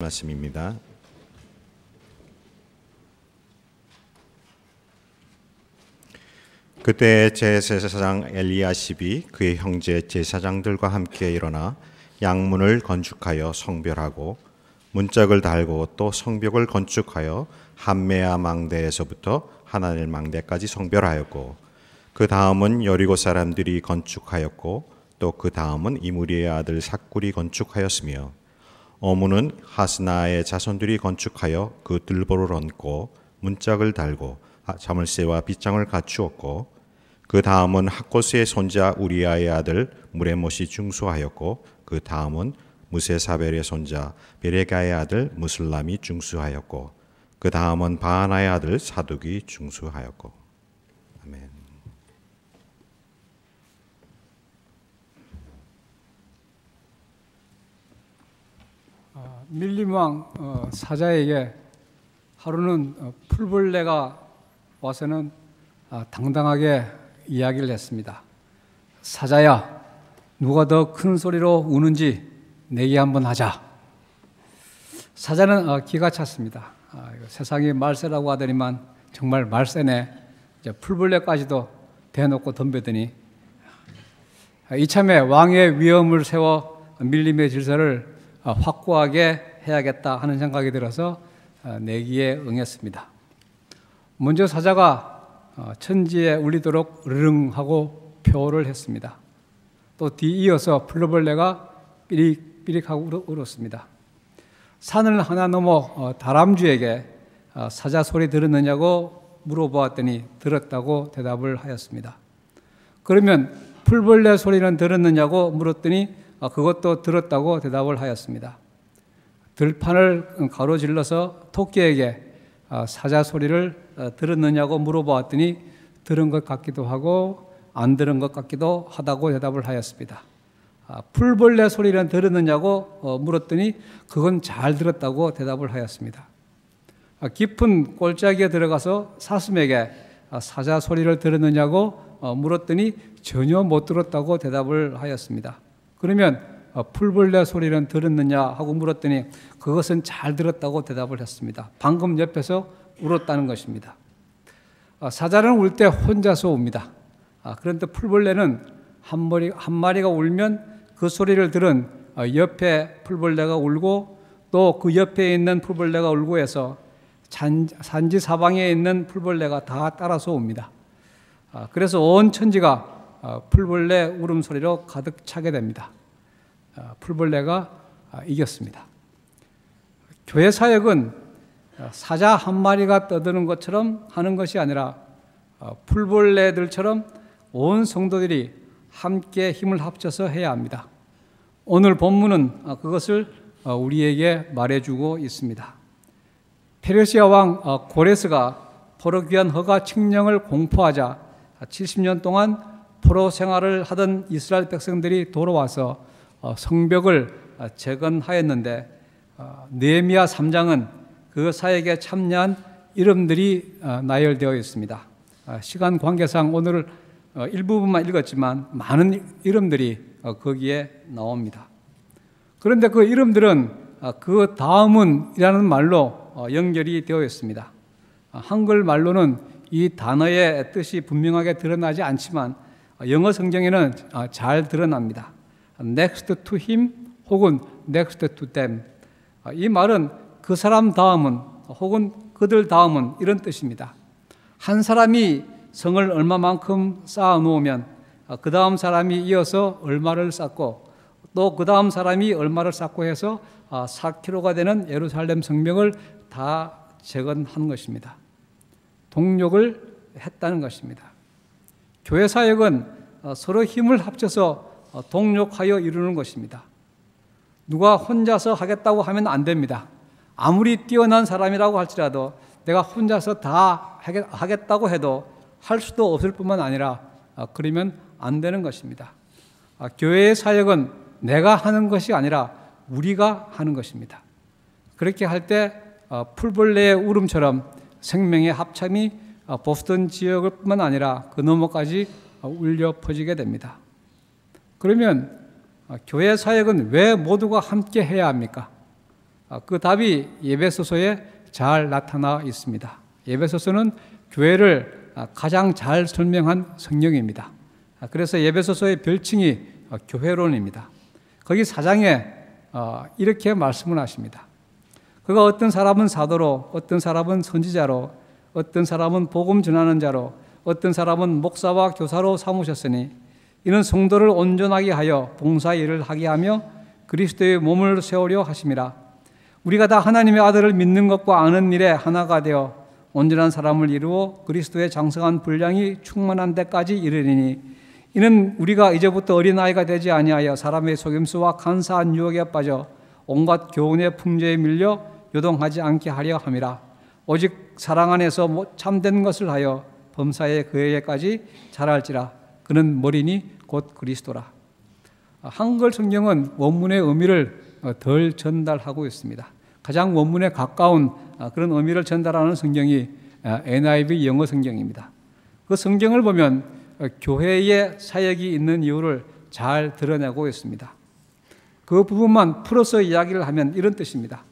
말씀입니다. 그때 제사장 엘리야십이 그의 형제 제사장들과 함께 일어나 양문을 건축하여 성별하고 문짝을 달고 또 성벽을 건축하여 함메아 망대에서부터 하나넬 망대까지 성별하였고 그 다음은 여리고 사람들이 건축하였고 또 그 다음은 이므리의 아들 삭굴이 건축하였으며 어문은 하스나의 자손들이 건축하여 그 들보를 얹고 문짝을 달고 자물쇠와 빗장을 갖추었고 그 다음은 학코스의 손자 우리아의 아들 무레못이 중수하였고 그 다음은 무세사벨의 손자 베레가의 아들 무슬람이 중수하였고 그 다음은 바하나의 아들 사둑이 중수하였고. 아멘. 밀림왕 사자에게 하루는 풀벌레가 와서는 당당하게 이야기를 했습니다. 사자야, 누가 더 큰 소리로 우는지 내기 한번 하자. 사자는 기가 찼습니다. 세상이 말세라고 하더니만 정말 말세네. 이제 풀벌레까지도 대놓고 덤벼더니 이참에 왕의 위엄을 세워 밀림의 질서를 확고하게 해야겠다 하는 생각이 들어서 내기에 응했습니다. 먼저 사자가 천지에 울리도록 으르릉하고 표를 했습니다. 또 뒤이어서 풀벌레가 삐릭삐릭하고 울었습니다. 산을 하나 넘어 다람쥐에게 사자 소리 들었느냐고 물어보았더니 들었다고 대답을 하였습니다. 그러면 풀벌레 소리는 들었느냐고 물었더니 그것도 들었다고 대답을 하였습니다. 들판을 가로질러서 토끼에게 사자 소리를 들었느냐고 물어보았더니 들은 것 같기도 하고 안 들은 것 같기도 하다고 대답을 하였습니다. 풀벌레 소리는 들었느냐고 물었더니 그건 잘 들었다고 대답을 하였습니다. 깊은 골짜기에 들어가서 사슴에게 사자 소리를 들었느냐고 물었더니 전혀 못 들었다고 대답을 하였습니다. 그러면 풀벌레 소리는 들었느냐 하고 물었더니 그것은 잘 들었다고 대답을 했습니다. 방금 옆에서 울었다는 것입니다. 사자는 울 때 혼자서 웁니다. 그런데 풀벌레는 한 마리가 울면 그 소리를 들은 옆에 풀벌레가 울고 또 그 옆에 있는 풀벌레가 울고 해서 산지 사방에 있는 풀벌레가 다 따라서 웁니다. 그래서 온 천지가 풀벌레 울음소리로 가득 차게 됩니다. 풀벌레가 이겼습니다. 교회 사역은 사자 한 마리가 떠드는 것처럼 하는 것이 아니라 풀벌레들처럼 온 성도들이 함께 힘을 합쳐서 해야 합니다. 오늘 본문은 그것을 우리에게 말해주고 있습니다. 페르시아 왕 고레스가 포로 귀환 허가 칙령을 공포하자 70년 동안 포로 생활을 하던 이스라엘 백성들이 돌아와서 성벽을 재건하였는데 느헤미야 3장은 그 사역에 참여한 이름들이 나열되어 있습니다. 시간 관계상 오늘 일부분만 읽었지만 많은 이름들이 거기에 나옵니다. 그런데 그 이름들은 그 다음은이라는 말로 연결이 되어 있습니다. 한글 말로는 이 단어의 뜻이 분명하게 드러나지 않지만 영어 성경에는 잘 드러납니다. Next to him 혹은 next to them. 이 말은 그 사람 다음은 혹은 그들 다음은 이런 뜻입니다. 한 사람이 성을 얼마만큼 쌓아 놓으면 그 다음 사람이 이어서 얼마를 쌓고 또 그 다음 사람이 얼마를 쌓고 해서 4km가 되는 예루살렘 성벽을 다 재건한 것입니다. 동력을 했다는 것입니다. 교회 사역은 서로 힘을 합쳐서 동력하여 이루는 것입니다. 누가 혼자서 하겠다고 하면 안 됩니다. 아무리 뛰어난 사람이라고 할지라도 내가 혼자서 다 하겠다고 해도 할 수도 없을 뿐만 아니라 그러면 안 되는 것입니다. 교회의 사역은 내가 하는 것이 아니라 우리가 하는 것입니다. 그렇게 할 때 풀벌레의 울음처럼 생명의 합참이 보스턴 지역을 뿐만 아니라 그 너머까지 울려 퍼지게 됩니다. 그러면 교회 사역은 왜 모두가 함께 해야 합니까? 그 답이 에베소서에 잘 나타나 있습니다. 에베소서는 교회를 가장 잘 설명한 성경입니다. 그래서 에베소서의 별칭이 교회론입니다. 거기 4장에 이렇게 말씀을 하십니다. 그가 어떤 사람은 사도로, 어떤 사람은 선지자로, 어떤 사람은 복음 전하는 자로, 어떤 사람은 목사와 교사로 삼으셨으니 이는 성도를 온전하게 하여 봉사 일을 하게 하며 그리스도의 몸을 세우려 하심이라. 우리가 다 하나님의 아들을 믿는 것과 아는 일에 하나가 되어 온전한 사람을 이루어 그리스도의 장성한 분량이 충만한 데까지 이르리니 이는 우리가 이제부터 어린아이가 되지 아니하여 사람의 속임수와 간사한 유혹에 빠져 온갖 교훈의 풍조에 밀려 요동하지 않게 하려 함이라. 오직 사랑 안에서 참된 것을 하여 범사에 그에게까지 자랄지라. 그는 머리니 곧 그리스도라. 한글 성경은 원문의 의미를 덜 전달하고 있습니다. 가장 원문에 가까운 그런 의미를 전달하는 성경이 NIV 영어 성경입니다. 그 성경을 보면 교회의 사역이 있는 이유를 잘 드러내고 있습니다. 그 부분만 풀어서 이야기를 하면 이런 뜻입니다.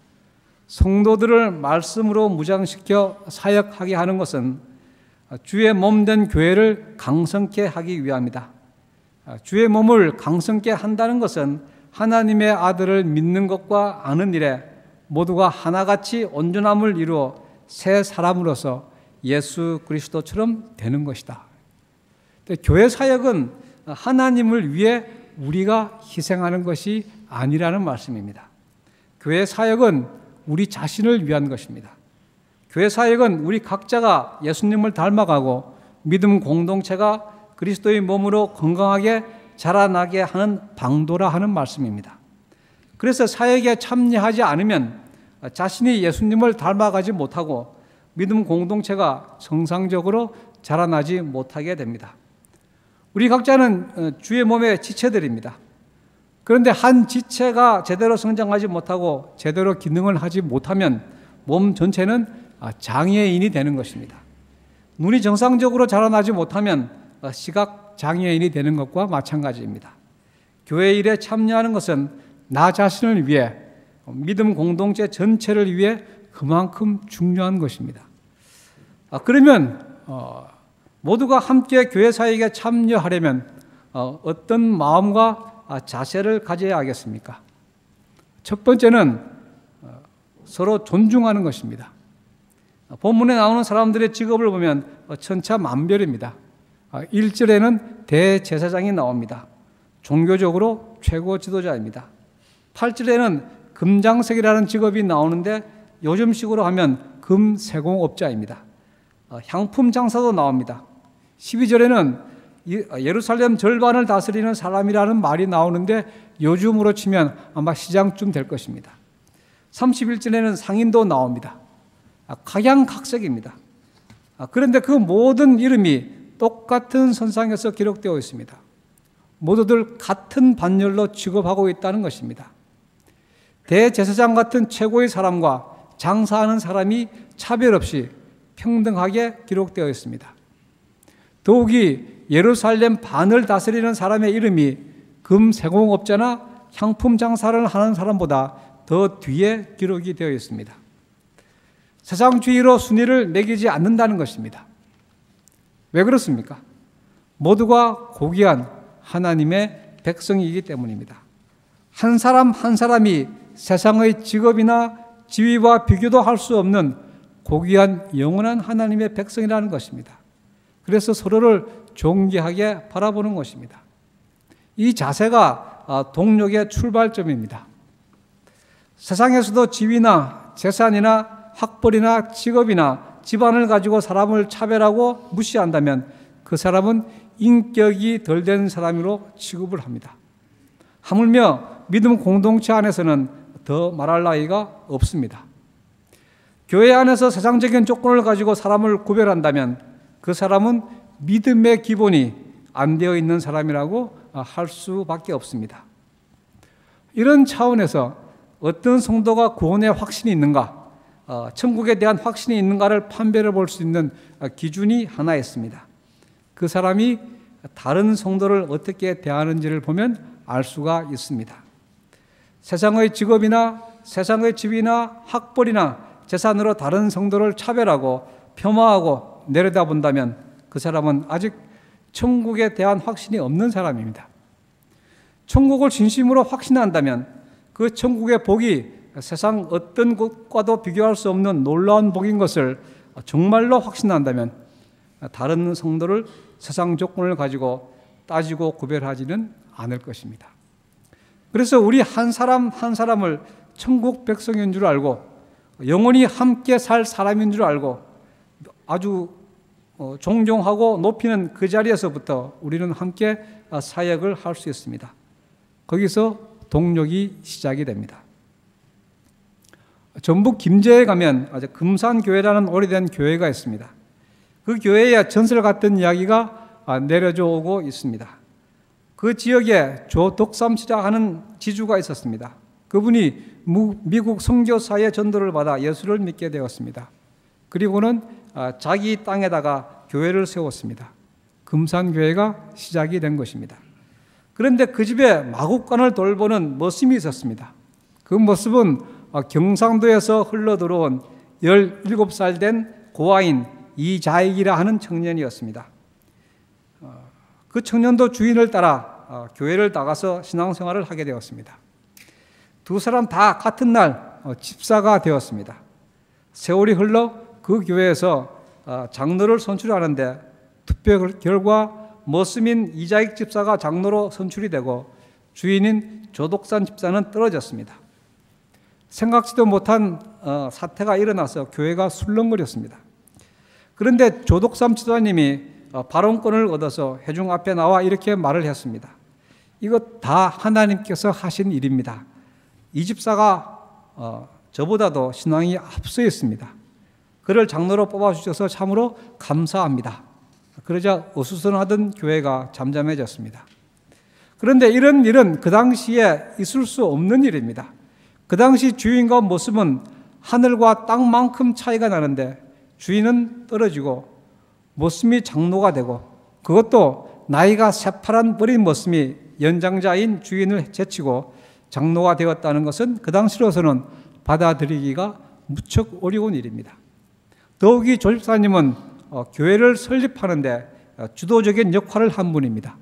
성도들을 말씀으로 무장시켜 사역하게 하는 것은 주의 몸된 교회를 강성케 하기 위함이다. 주의 몸을 강성케 한다는 것은 하나님의 아들을 믿는 것과 아는 일에 모두가 하나같이 온전함을 이루어 새 사람으로서 예수 그리스도처럼 되는 것이다. 교회 사역은 하나님을 위해 우리가 희생하는 것이 아니라는 말씀입니다. 교회 사역은 우리 자신을 위한 것입니다. 교회 사역은 우리 각자가 예수님을 닮아가고 믿음 공동체가 그리스도의 몸으로 건강하게 자라나게 하는 방도라 하는 말씀입니다. 그래서 사역에 참여하지 않으면 자신이 예수님을 닮아가지 못하고 믿음 공동체가 정상적으로 자라나지 못하게 됩니다. 우리 각자는 주의 몸의 지체들입니다. 그런데 한 지체가 제대로 성장하지 못하고 제대로 기능을 하지 못하면 몸 전체는 장애인이 되는 것입니다. 눈이 정상적으로 자라나지 못하면 시각 장애인이 되는 것과 마찬가지입니다. 교회 일에 참여하는 것은 나 자신을 위해 믿음 공동체 전체를 위해 그만큼 중요한 것입니다. 그러면 모두가 함께 교회 사역에 참여하려면 어떤 마음과 자세를 가져야 하겠습니까? 첫 번째는 서로 존중하는 것입니다. 본문에 나오는 사람들의 직업을 보면 천차만별입니다. 1절에는 대제사장이 나옵니다. 종교적으로 최고 지도자입니다. 8절에는 금장석이라는 직업이 나오는데 요즘식으로 하면 금세공업자입니다. 향품 장사도 나옵니다. 12절에는 예루살렘 절반을 다스리는 사람이라는 말이 나오는데 요즘으로 치면 아마 시장쯤 될 것입니다. 31절에는 상인도 나옵니다. 각양각색입니다. 그런데 그 모든 이름이 똑같은 선상에서 기록되어 있습니다. 모두들 같은 반열로 취급하고 있다는 것입니다. 대제사장 같은 최고의 사람과 장사하는 사람이 차별 없이 평등하게 기록되어 있습니다. 더욱이 예루살렘 반을 다스리는 사람의 이름이 금세공업자나 향품 장사를 하는 사람보다 더 뒤에 기록이 되어 있습니다. 세상주의로 순위를 매기지 않는다는 것입니다. 왜 그렇습니까? 모두가 고귀한 하나님의 백성이기 때문입니다. 한 사람 한 사람이 세상의 직업이나 지위와 비교도 할 수 없는 고귀한 영원한 하나님의 백성이라는 것입니다. 그래서 서로를 존귀하게 바라보는 것입니다. 이 자세가 동력의 출발점입니다. 세상에서도 지위나 재산이나 학벌이나 직업이나 집안을 가지고 사람을 차별하고 무시한다면 그 사람은 인격이 덜 된 사람으로 취급을 합니다. 하물며 믿음 공동체 안에서는 더 말할 나위가 없습니다. 교회 안에서 세상적인 조건을 가지고 사람을 구별한다면 그 사람은 믿음의 기본이 안 되어 있는 사람이라고 할 수밖에 없습니다. 이런 차원에서 어떤 성도가 구원의 확신이 있는가, 천국에 대한 확신이 있는가를 판별해 볼 수 있는 기준이 하나 있습니다. 그 사람이 다른 성도를 어떻게 대하는지를 보면 알 수가 있습니다. 세상의 직업이나 세상의 지위나 학벌이나 재산으로 다른 성도를 차별하고 폄하하고 내려다본다면 그 사람은 아직 천국에 대한 확신이 없는 사람입니다. 천국을 진심으로 확신한다면 그 천국의 복이 세상 어떤 것과도 비교할 수 없는 놀라운 복인 것을 정말로 확신한다면 다른 성도를 세상 조건을 가지고 따지고 구별하지는 않을 것입니다. 그래서 우리 한 사람 한 사람을 천국 백성인 줄 알고 영원히 함께 살 사람인 줄 알고 아주 존경하고 높이는 그 자리에서부터 우리는 함께 사역을 할 수 있습니다. 거기서 동력이 시작이 됩니다. 전북 김제에 가면 아주 금산교회라는 오래된 교회가 있습니다. 그 교회에 전설 같은 이야기가 내려져 오고 있습니다. 그 지역에 조덕삼씨라 하는 지주가 있었습니다. 그분이 미국 선교사의 전도를 받아 예수를 믿게 되었습니다. 그리고는 자기 땅에다가 교회를 세웠습니다. 금산교회가 시작이 된 것입니다. 그런데 그 집에 마국간을 돌보는 머슴이 있었습니다. 그 모습은 경상도에서 흘러들어온 17살 된 고아인 이자익이라 하는 청년이었습니다. 그 청년도 주인을 따라 교회를 나가서 신앙생활을 하게 되었습니다. 두 사람 다 같은 날 집사가 되었습니다. 세월이 흘러 그 교회에서 장로를 선출하는데 투표 결과 머슴인 이자익 집사가 장로로 선출이 되고 주인인 조덕산 집사는 떨어졌습니다. 생각지도 못한 사태가 일어나서 교회가 술렁거렸습니다. 그런데 조덕삼 집사님이 발언권을 얻어서 회중 앞에 나와 이렇게 말을 했습니다. 이거 다 하나님께서 하신 일입니다. 이 집사가 저보다도 신앙이 앞서 있습니다. 그를 장로로 뽑아주셔서 참으로 감사합니다. 그러자 어수선하던 교회가 잠잠해졌습니다. 그런데 이런 일은 그 당시에 있을 수 없는 일입니다. 그 당시 주인과 모습은 하늘과 땅만큼 차이가 나는데 주인은 떨어지고 모습이 장로가 되고 그것도 나이가 새파란 어린 모습이 연장자인 주인을 제치고 장로가 되었다는 것은 그 당시로서는 받아들이기가 무척 어려운 일입니다. 더욱이 조 집사님은 교회를 설립하는데 주도적인 역할을 한 분입니다.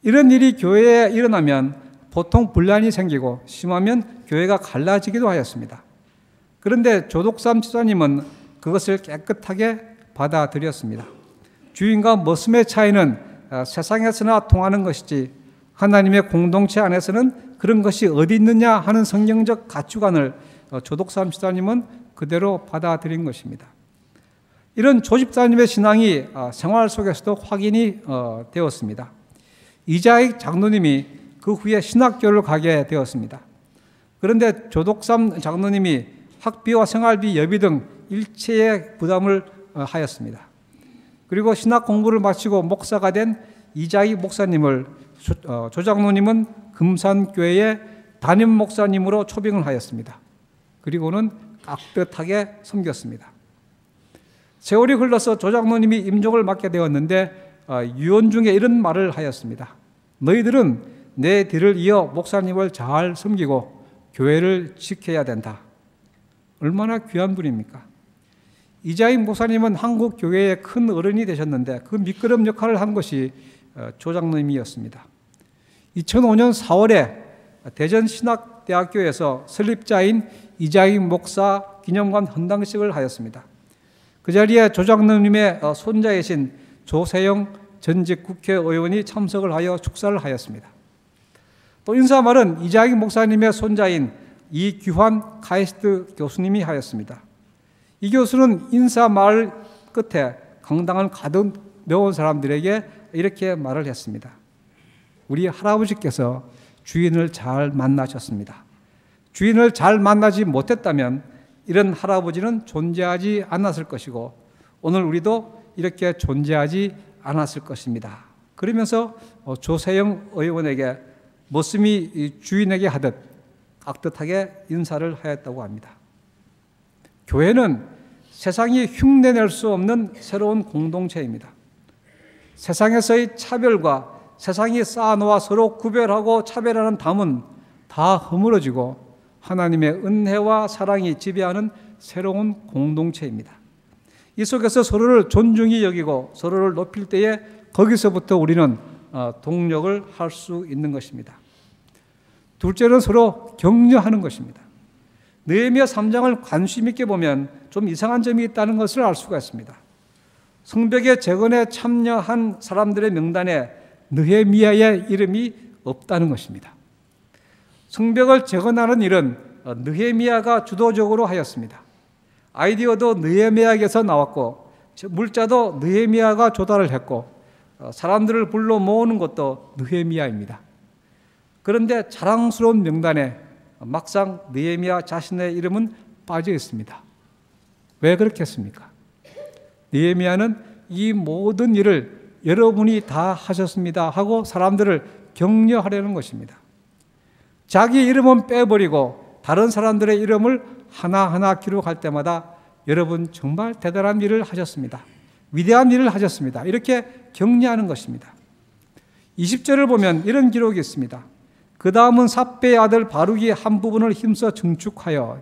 이런 일이 교회에 일어나면 보통 분란이 생기고 심하면 교회가 갈라지기도 하였습니다. 그런데 조덕삼 집사님은 그것을 깨끗하게 받아들였습니다. 주인과 머슴의 차이는 세상에서나 통하는 것이지 하나님의 공동체 안에서는 그런 것이 어디 있느냐 하는 성경적 가치관을 조덕삼 집사님은 그대로 받아들인 것입니다. 이런 조 집사님의 신앙이 생활 속에서도 확인이 되었습니다. 이자익 장로님이 그 후에 신학교를 가게 되었습니다. 그런데 조덕삼 장로님이 학비와 생활비, 여비 등 일체의 부담을 하였습니다. 그리고 신학 공부를 마치고 목사가 된 이자익 목사님을 조 장로님은 금산교회의 담임 목사님으로 초빙을 하였습니다. 그리고는 깍듯하게 섬겼습니다. 세월이 흘러서 조 장로님이 임종을 맡게 되었는데 유언 중에 이런 말을 하였습니다. 너희들은 내 뒤를 이어 목사님을 잘 섬기고 교회를 지켜야 된다. 얼마나 귀한 분입니까? 이자익 목사님은 한국 교회의 큰 어른이 되셨는데 그 밑거름 역할을 한 것이 조 장로님이었습니다. 2005년 4월에 대전신학대학교에서 설립자인 이자익 목사 기념관 헌당식을 하였습니다. 그 자리에 조 장로님의 손자이신 조세영 전직 국회의원이 참석을 하여 축사를 하였습니다. 또 인사말은 이자익 목사님의 손자인 이규환 카이스트 교수님이 하였습니다. 이 교수는 인사말 끝에 강당을 가득 메운 사람들에게 이렇게 말을 했습니다. 우리 할아버지께서 주인을 잘 만나셨습니다. 주인을 잘 만나지 못했다면 이런 할아버지는 존재하지 않았을 것이고 오늘 우리도 이렇게 존재하지 않았을 것입니다. 그러면서 조세영 의원에게 머슴이 주인에게 하듯 깍듯하게 인사를 하였다고 합니다. 교회는 세상이 흉내낼 수 없는 새로운 공동체입니다. 세상에서의 차별과 세상이 쌓아놓아 서로 구별하고 차별하는 담은 다 허물어지고 하나님의 은혜와 사랑이 지배하는 새로운 공동체입니다. 이 속에서 서로를 존중히 여기고 서로를 높일 때에 거기서부터 우리는 동력을 할 수 있는 것입니다. 둘째는 서로 격려하는 것입니다. 느헤미야 3장을 관심 있게 보면 좀 이상한 점이 있다는 것을 알 수가 있습니다. 성벽의 재건에 참여한 사람들의 명단에 느헤미야의 이름이 없다는 것입니다. 성벽을 재건하는 일은 느헤미야가 주도적으로 하였습니다. 아이디어도 느헤미야에게서 나왔고 물자도 느헤미야가 조달을 했고 사람들을 불러 모으는 것도 느헤미야입니다. 그런데 자랑스러운 명단에 막상 느헤미야 자신의 이름은 빠져 있습니다. 왜 그렇겠습니까? 느헤미야는 이 모든 일을 여러분이 다 하셨습니다 하고 사람들을 격려하려는 것입니다. 자기 이름은 빼버리고 다른 사람들의 이름을 하나하나 기록할 때마다 여러분 정말 대단한 일을 하셨습니다. 위대한 일을 하셨습니다. 이렇게 격려하는 것입니다. 20절을 보면 이런 기록이 있습니다. 그 다음은 삽배의 아들 바룩이 한 부분을 힘써 증축하여,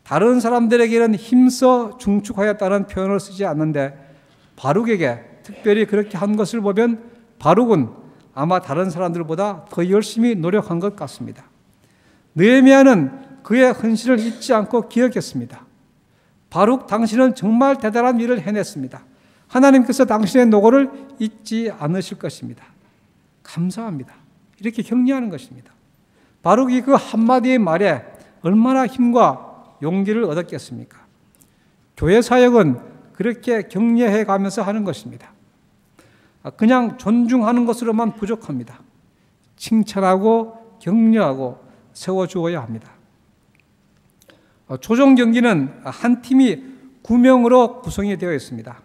다른 사람들에게는 힘써 증축하였다는 표현을 쓰지 않는데 바룩에게 특별히 그렇게 한 것을 보면 바룩은 아마 다른 사람들보다 더 열심히 노력한 것 같습니다. 느헤미야는 그의 헌신을 잊지 않고 기억했습니다. 바룩 당신은 정말 대단한 일을 해냈습니다. 하나님께서 당신의 노고를 잊지 않으실 것입니다. 감사합니다. 이렇게 격려하는 것입니다. 바룩이 그 한마디의 말에 얼마나 힘과 용기를 얻었겠습니까? 교회 사역은 그렇게 격려해 가면서 하는 것입니다. 그냥 존중하는 것으로만 부족합니다. 칭찬하고 격려하고 세워주어야 합니다. 조종 경기는 한 팀이 9명으로 구성이 되어 있습니다.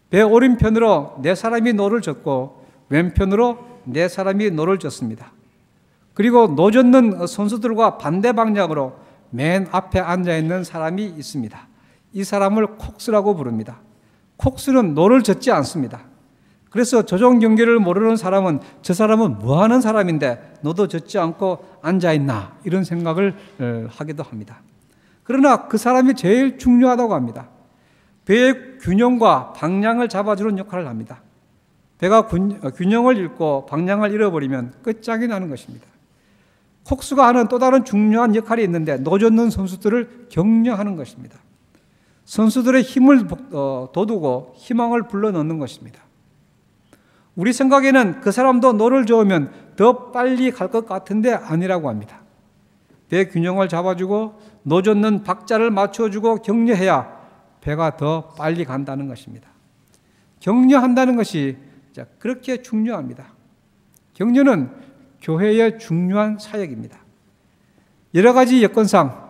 배 오른편으로 4사람이 노를 젓고 왼편으로 4사람이 노를 젓습니다. 그리고 노 젓는 선수들과 반대 방향으로 맨 앞에 앉아있는 사람이 있습니다. 이 사람을 콕스라고 부릅니다. 콕스는 노를 젓지 않습니다. 그래서 조종 경기를 모르는 사람은 저 사람은 뭐하는 사람인데 노도 젓지 않고 앉아있나 이런 생각을 하기도 합니다. 그러나 그 사람이 제일 중요하다고 합니다. 배의 균형과 방향을 잡아주는 역할을 합니다. 배가 균형을 잃고 방향을 잃어버리면 끝장이 나는 것입니다. 콕스가 하는 또 다른 중요한 역할이 있는데 노젓는 선수들을 격려하는 것입니다. 선수들의 힘을 돋우고 희망을 불러넣는 것입니다. 우리 생각에는 그 사람도 노를 저으면 더 빨리 갈 것 같은데 아니라고 합니다. 배 균형을 잡아주고 노젓는 박자를 맞춰주고 격려해야 배가 더 빨리 간다는 것입니다. 격려한다는 것이 그렇게 중요합니다. 격려는 교회의 중요한 사역입니다. 여러 가지 여건상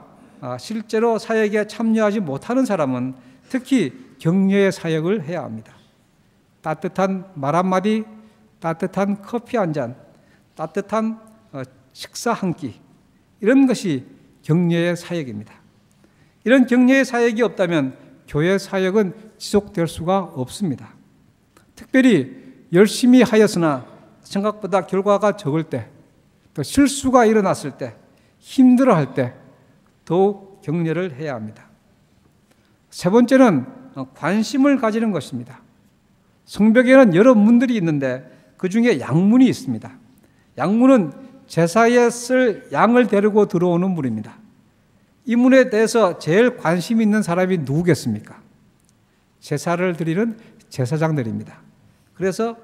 실제로 사역에 참여하지 못하는 사람은 특히 격려의 사역을 해야 합니다. 따뜻한 말 한마디, 따뜻한 커피 한 잔, 따뜻한 식사 한 끼, 이런 것이 격려의 사역입니다. 이런 격려의 사역이 없다면 교회 사역은 지속될 수가 없습니다. 특별히 열심히 하였으나 생각보다 결과가 적을 때, 또 실수가 일어났을 때, 힘들어할 때 더욱 격려를 해야 합니다. 세 번째는 관심을 가지는 것입니다. 성벽에는 여러 문들이 있는데 그 중에 양문이 있습니다. 양문은 제사에 쓸 양을 데리고 들어오는 문입니다. 이 문에 대해서 제일 관심 있는 사람이 누구겠습니까? 제사를 드리는 제사장들입니다. 그래서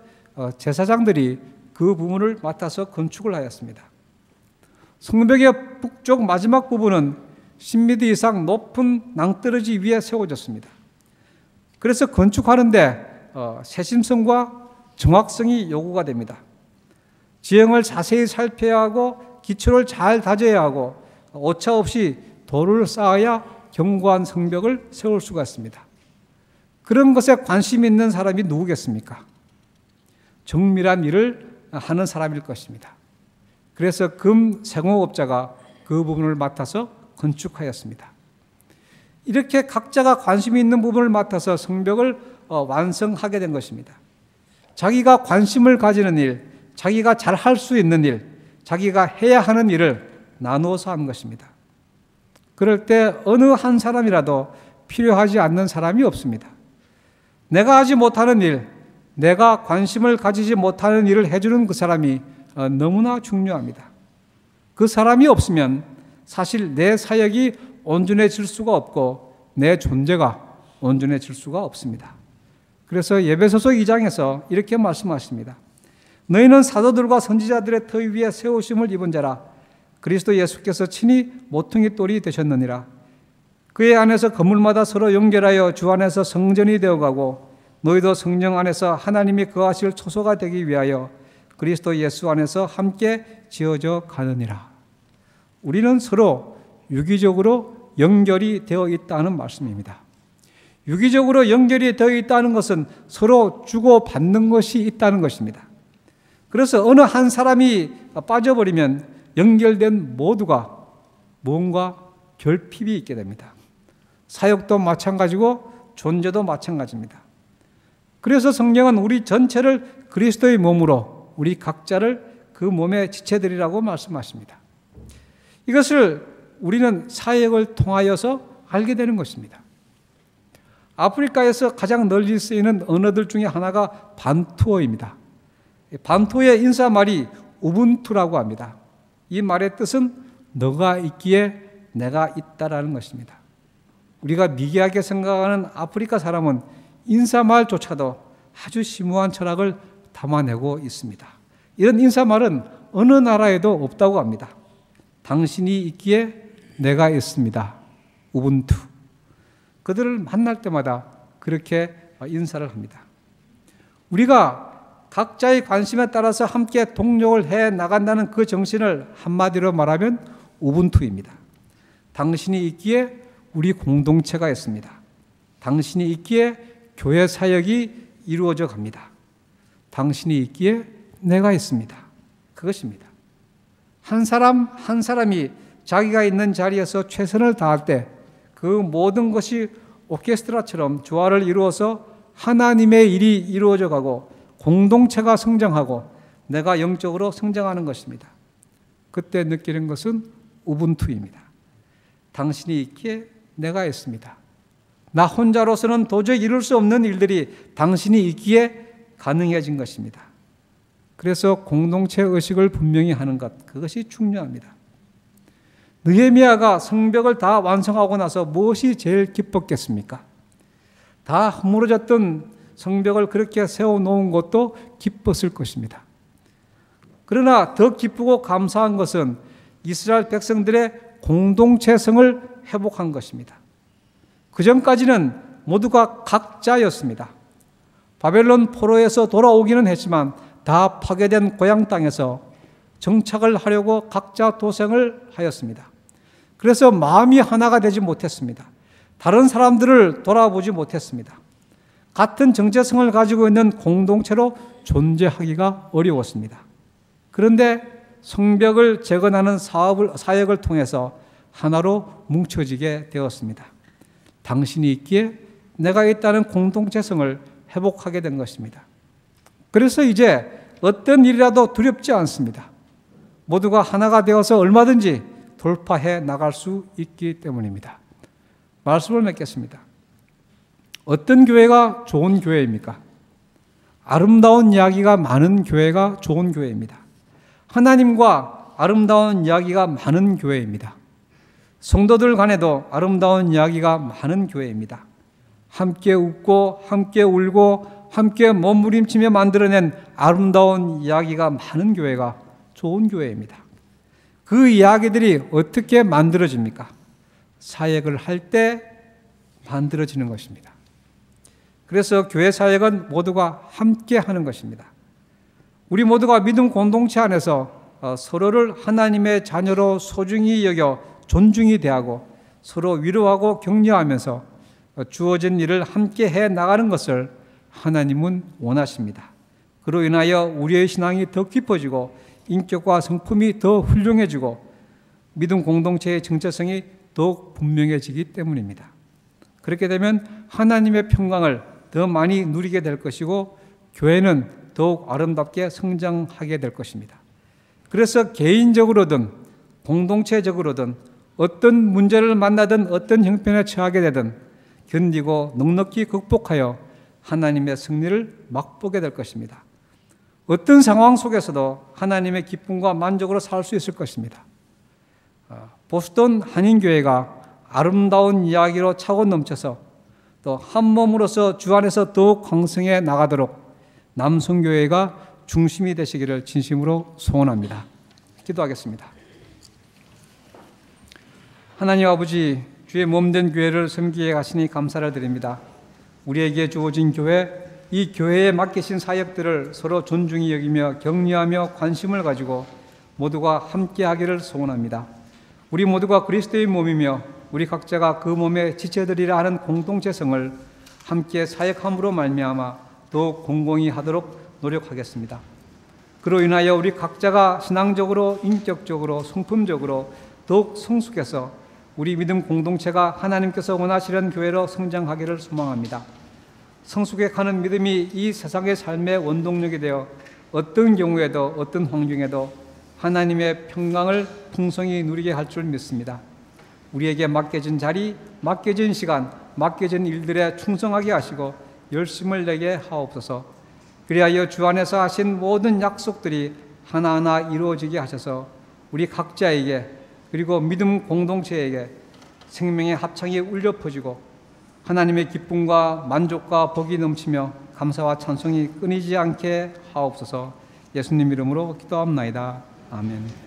제사장들이 그 부분을 맡아서 건축을 하였습니다. 성벽의 북쪽 마지막 부분은 10m 이상 높은 낭떠러지 위에 세워졌습니다. 그래서 건축하는데 세심성과 정확성이 요구가 됩니다. 지형을 자세히 살펴야 하고 기초를 잘 다져야 하고 오차 없이 돌을 쌓아야 견고한 성벽을 세울 수가 있습니다. 그런 것에 관심 있는 사람이 누구겠습니까? 정밀한 일을 하는 사람일 것입니다. 그래서 금 생호업자가 그 부분을 맡아서 건축하였습니다. 이렇게 각자가 관심이 있는 부분을 맡아서 성벽을 완성하게 된 것입니다. 자기가 관심을 가지는 일, 자기가 잘 할 수 있는 일, 자기가 해야 하는 일을 나누어서 한 것입니다. 그럴 때 어느 한 사람이라도 필요하지 않는 사람이 없습니다. 내가 하지 못하는 일, 내가 관심을 가지지 못하는 일을 해주는 그 사람이 너무나 중요합니다. 그 사람이 없으면 사실 내 사역이 온전해질 수가 없고 내 존재가 온전해질 수가 없습니다. 그래서 에베소서 2장에서 이렇게 말씀하십니다. 너희는 사도들과 선지자들의 터 위에 세우심을 입은 자라. 그리스도 예수께서 친히 모퉁이 돌이 되셨느니라. 그의 안에서 건물마다 서로 연결하여 주 안에서 성전이 되어가고 너희도 성령 안에서 하나님이 거하실 초소가 되기 위하여 그리스도 예수 안에서 함께 지어져 가느니라. 우리는 서로 유기적으로 연결이 되어 있다는 말씀입니다. 유기적으로 연결이 되어 있다는 것은 서로 주고받는 것이 있다는 것입니다. 그래서 어느 한 사람이 빠져버리면 연결된 모두가 뭔가 결핍이 있게 됩니다. 사역도 마찬가지고 존재도 마찬가지입니다. 그래서 성경은 우리 전체를 그리스도의 몸으로 우리 각자를 그 몸의 지체들이라고 말씀하십니다. 이것을 우리는 사역을 통하여서 알게 되는 것입니다. 아프리카에서 가장 널리 쓰이는 언어들 중에 하나가 반투어입니다. 반투어의 인사말이 우분투라고 합니다. 이 말의 뜻은 너가 있기에 내가 있다라는 것입니다. 우리가 미개하게 생각하는 아프리카 사람은 인사말조차도 아주 심오한 철학을 담아내고 있습니다. 이런 인사말은 어느 나라에도 없다고 합니다. 당신이 있기에 내가 있습니다. 우분투. 그들을 만날 때마다 그렇게 인사를 합니다. 우리가 각자의 관심에 따라서 함께 동력을 해 나간다는 그 정신을 한마디로 말하면 우분투입니다. 당신이 있기에 우리 공동체가 있습니다. 당신이 있기에 교회 사역이 이루어져 갑니다. 당신이 있기에 내가 있습니다. 그것입니다. 한 사람 한 사람이 자기가 있는 자리에서 최선을 다할 때 그 모든 것이 오케스트라처럼 조화를 이루어서 하나님의 일이 이루어져 가고 공동체가 성장하고 내가 영적으로 성장하는 것입니다. 그때 느끼는 것은 우분투입니다. 당신이 있기에 내가 있습니다. 나 혼자로서는 도저히 이룰 수 없는 일들이 당신이 있기에 가능해진 것입니다. 그래서 공동체 의식을 분명히 하는 것, 그것이 중요합니다. 느헤미야가 성벽을 다 완성하고 나서 무엇이 제일 기뻤겠습니까? 다 허물어졌던 성벽을 그렇게 세워놓은 것도 기뻤을 것입니다. 그러나 더 기쁘고 감사한 것은 이스라엘 백성들의 공동체성을 회복한 것입니다. 그 전까지는 모두가 각자였습니다. 바벨론 포로에서 돌아오기는 했지만 다 파괴된 고향 땅에서 정착을 하려고 각자 도생을 하였습니다. 그래서 마음이 하나가 되지 못했습니다. 다른 사람들을 돌아보지 못했습니다. 같은 정체성을 가지고 있는 공동체로 존재하기가 어려웠습니다. 그런데 성벽을 재건하는 사역을 통해서 하나로 뭉쳐지게 되었습니다. 당신이 있기에 내가 있다는 공동체성을 회복하게 된 것입니다. 그래서 이제 어떤 일이라도 두렵지 않습니다. 모두가 하나가 되어서 얼마든지 돌파해 나갈 수 있기 때문입니다. 말씀을 맺겠습니다. 어떤 교회가 좋은 교회입니까? 아름다운 이야기가 많은 교회가 좋은 교회입니다. 하나님과 아름다운 이야기가 많은 교회입니다. 성도들 간에도 아름다운 이야기가 많은 교회입니다. 함께 웃고 함께 울고 함께 몸부림치며 만들어낸 아름다운 이야기가 많은 교회가 좋은 교회입니다. 그 이야기들이 어떻게 만들어집니까? 사역을 할 때 만들어지는 것입니다. 그래서 교회 사역은 모두가 함께 하는 것입니다. 우리 모두가 믿음 공동체 안에서 서로를 하나님의 자녀로 소중히 여겨 존중이 대하고 서로 위로하고 격려하면서 주어진 일을 함께 해 나가는 것을 하나님은 원하십니다. 그로 인하여 우리의 신앙이 더 깊어지고 인격과 성품이 더 훌륭해지고 믿음 공동체의 정체성이 더욱 분명해지기 때문입니다. 그렇게 되면 하나님의 평강을 더 많이 누리게 될 것이고 교회는 더욱 아름답게 성장하게 될 것입니다. 그래서 개인적으로든 공동체적으로든 어떤 문제를 만나든 어떤 형편에 처하게 되든 견디고 넉넉히 극복하여 하나님의 승리를 맛보게 될 것입니다. 어떤 상황 속에서도 하나님의 기쁨과 만족으로 살 수 있을 것입니다. 보스턴 한인교회가 아름다운 이야기로 차고 넘쳐서 또 한 몸으로서 주 안에서 더욱 강성해 나가도록 남성교회가 중심이 되시기를 진심으로 소원합니다. 기도하겠습니다. 하나님 아버지, 주의 몸된 교회를 섬기게 하시니 감사를 드립니다. 우리에게 주어진 교회, 이 교회에 맡기신 사역들을 서로 존중히 여기며 격려하며 관심을 가지고 모두가 함께하기를 소원합니다. 우리 모두가 그리스도의 몸이며 우리 각자가 그 몸의 지체들이라 하는 공동체성을 함께 사역함으로 말미암아 더욱 공공히 하도록 노력하겠습니다. 그로 인하여 우리 각자가 신앙적으로, 인격적으로, 성품적으로 더욱 성숙해서 우리 믿음 공동체가 하나님께서 원하시는 교회로 성장하기를 소망합니다. 성숙해 가는 믿음이 이 세상의 삶의 원동력이 되어 어떤 경우에도 어떤 환경에도 하나님의 평강을 풍성히 누리게 할 줄 믿습니다. 우리에게 맡겨진 자리, 맡겨진 시간, 맡겨진 일들에 충성하게 하시고 열심을 내게 하옵소서. 그리하여 주 안에서 하신 모든 약속들이 하나하나 이루어지게 하셔서 우리 각자에게 그리고 믿음 공동체에게 생명의 합창이 울려 퍼지고 하나님의 기쁨과 만족과 복이 넘치며 감사와 찬송이 끊이지 않게 하옵소서. 예수님 이름으로 기도합나이다. 아멘.